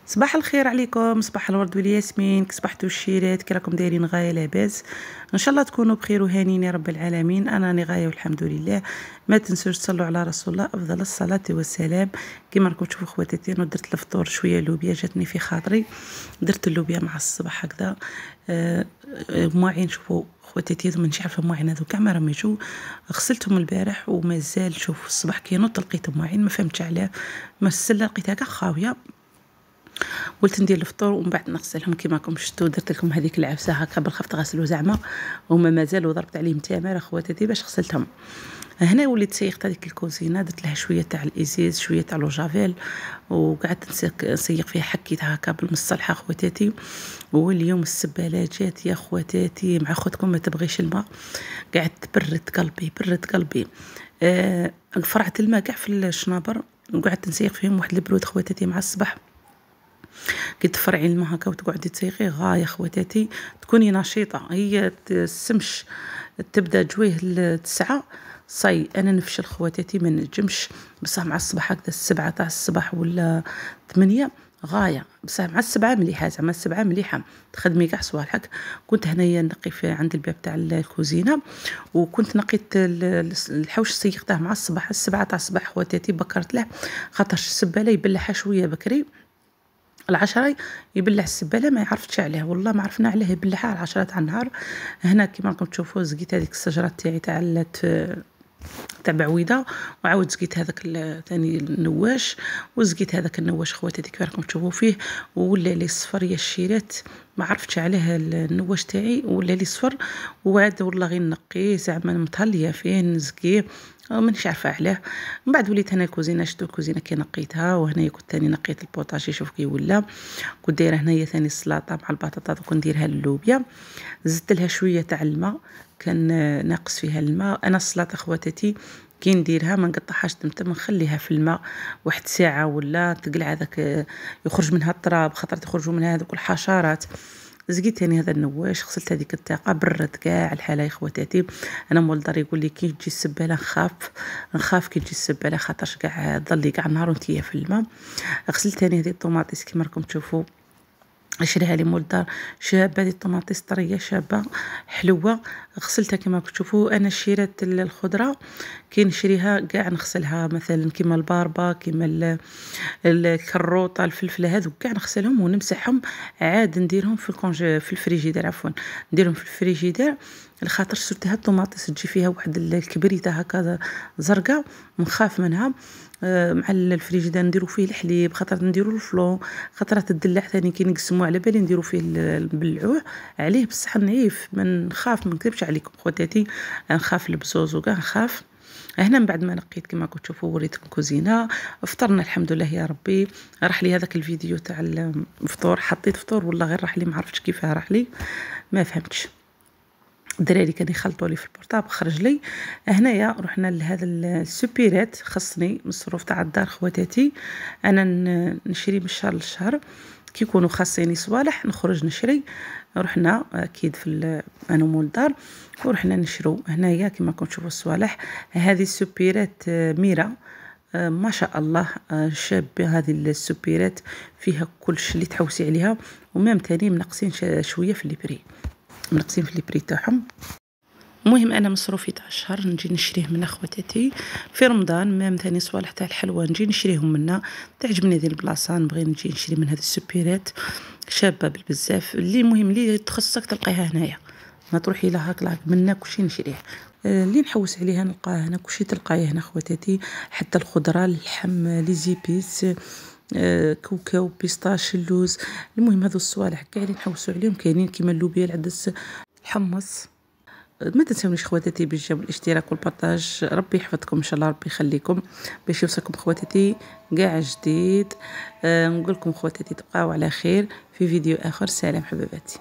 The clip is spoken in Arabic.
صباح الخير عليكم، صباح الورد والياسمين، كي صبحتوا الشيرات، كي راكم دايرين؟ غايه لاباس ان شاء الله تكونوا بخير وهانيين يا رب العالمين. انا راني غايه والحمد لله. ما تنسوش تصلوا على رسول الله افضل الصلاه والسلام. كيما راكم تشوفوا خواتاتي، انا درت الفطور شويه لوبيا جاتني في خاطري، درت اللوبيا مع الصباح هكذا. مواعين شوفوا خواتاتي، هذو مانيش عارفه مواعين هذو كاع ما رميتو، غسلتهم البارح ومازال شوف الصباح كي نوض لقيت مواعين ما فهمتش علاه، ما السله لقيتها كاع خاويه. قلت ندير الفطور ومن بعد نغسلهم. كيما راكم شفتوا درت لكم هذيك العفسه هكا بالخفط غسلوا زعما، وهما مازالوا ضربت عليهم تماره خواتاتي باش غسلتهم. هنا وليت سيقت هذيك الكوزينه، درت لها شويه تاع الازيز شويه تاع لوجافيل، وقعدت نسيق فيها، حكيتها هكا بالمصلحه خواتاتي. واليوم السباله جات يا خواتاتي مع خوتكم ما تبغيش الماء، قعدت برد قلبي. فرعت الماء كاع في الشنابر وقعدت نسيق فيهم واحد البرود خواتاتي مع الصباح. كي تفرعي الماء هكا وتقعدي تسيقي غايه خواتاتي تكوني نشيطه. هي السمش تبدا جويه التسعة صاي انا نفشل خواتاتي ما نجمش، بصح مع الصباح هكذا 7 تاع الصباح ولا 8 غايه، بصح مع 7 مليحه، زعما 7 مليحه تخدمي كاع صوالحك. كنت هنايا نقي في عند الباب تاع الكوزينه، وكنت نقيت الحوش سيقته مع الصباح 7 تاع الصباح خواتاتي، بكرت له خاطر السباله يبلعها شويه بكري. 10 يبلع السباله ما عرفتش عليه، والله ما عرفنا عليه يبلعها على 10 تاع النهار. هنا كيما راكم تشوفوا زقيت هذيك الشجره تاعي تاع بعويده، وعاود زقيت هذاك ثاني النواش، وزقيت هذاك النواش خواتاتي كيما راكم تشوفوا فيه، ولا لي صفر يا الشيرات ما عرفتش عليه النواش تاعي ولا لي صفر. وعاد والله غير نقيه زعما متهليه فين نزكيه مانيش عارفه علاه. من بعد وليت هنا الكوزينه، شفتو الكوزينه كي نقيتها، وهنايا كنت ثاني نقيت البوطاجي شوف كي ولا. كنت دايره هنايا ثاني السلطه مع البطاطا وكنديرها اللوبيا، زدت لها شويه تاع الماء كان ناقص فيها الماء. انا السلطه خواتاتي كي نديرها ما نقطعهاش تمتم، نخليها في الماء واحد ساعه ولا تقلع هذاك يخرج منها التراب، خاطر تخرجوا منها هذوك الحشرات. زقيت ثاني هذا النواش، غسلت هذيك الطاقه برد كاع الحاله يا خواتاتي. انا مول دار يقول لي كي تجي السباله نخاف كي تجي السباله خاطرش كاع ضلي كاع نهار وانتي في الماء. غسلت ثاني هذه الطوماطيس كيما راكم تشوفوا، شريها لي مول الدار شابه، هذه الطوماطيس طريه شابه حلوه. غسلتها كما تشوفوا. انا الشيرات الخضره كي نشريها كاع نغسلها، مثلا كيما الباربه كيما الكروطه الفلفله هذو كاع نغسلهم ونمسحهم، عاد نديرهم في الفريجيدير، عفوا نديرهم في الفريجيدير. الخاطر سورتي هاد الطوماطيس تجي فيها واحد الكبريته هكذا زرقاء نخاف منها. مع الفريجيدير نديرو فيه الحليب، خاطر نديرو الفلون، خاطرات الدلاع ثاني كي نقسمو على بالي نديرو فيه نبلعوه عليه، بصح نعيف من نخاف، ما نكذبش عليكم خواتاتي نخاف البزوز وكاع نخاف. هنا من بعد ما نقيت كما كنتوا تشوفوا وريتكم الكوزينه، فطرنا الحمد لله يا ربي. راح لي هذاك الفيديو تاع الفطور، حطيت فطور والله غير راح لي ما عرفتش كيفاه راح لي ما فهمتش. الدراري كانوا يخلطوا لي في البورطابل خرج لي. هنايا رحنا لهذا السوبيرات، خصني مصروف تاع الدار خواتاتي، انا نشري من الشهر للشهر كي يكونوا خاصيني صوالح نخرج نشري. رحنا اكيد في انا مول الدار ورحنا نشرو. هنايا كما راكم تشوفوا الصوالح، هذه السوبيرات ميرا ما شاء الله شابه. هذه السوبيرات فيها كلش اللي تحوسي عليها، ومام تاني منقصين شويه في البري، منقصين في البري تاعهم. المهم انا مصروفي تاع الشهر نجي نشريه من اخواتاتي في رمضان، مام ثاني صوالح تاع الحلوى نجي نشريهم منها، تعجبني هذه البلاصه نبغي نجي نشري من هذه السوبيرات شابه بالبزاف. اللي المهم اللي تخصك تلقايها هنايا، ما تروحي لها هكلاك منا كلشي نشريه. اللي نحوس عليها نلقاه هنا، كلشي تلقايه هنا خواتاتي، حتى الخضره اللحم لي زيبيس كاوكاو بيستاش اللوز. المهم هذو الصوالح كاع اللي نحوسوا عليهم كاينين، كيما اللوبيا العدس الحمص. ما تنسونيش خواتاتي بالجيم والاشتراك والبارطاج. ربي يحفظكم ان شاء الله، ربي يخليكم باش يوصلكم خواتاتي كاع جديد. نقول لكم خواتاتي تبقاو على خير في فيديو اخر. سلام حبيباتي.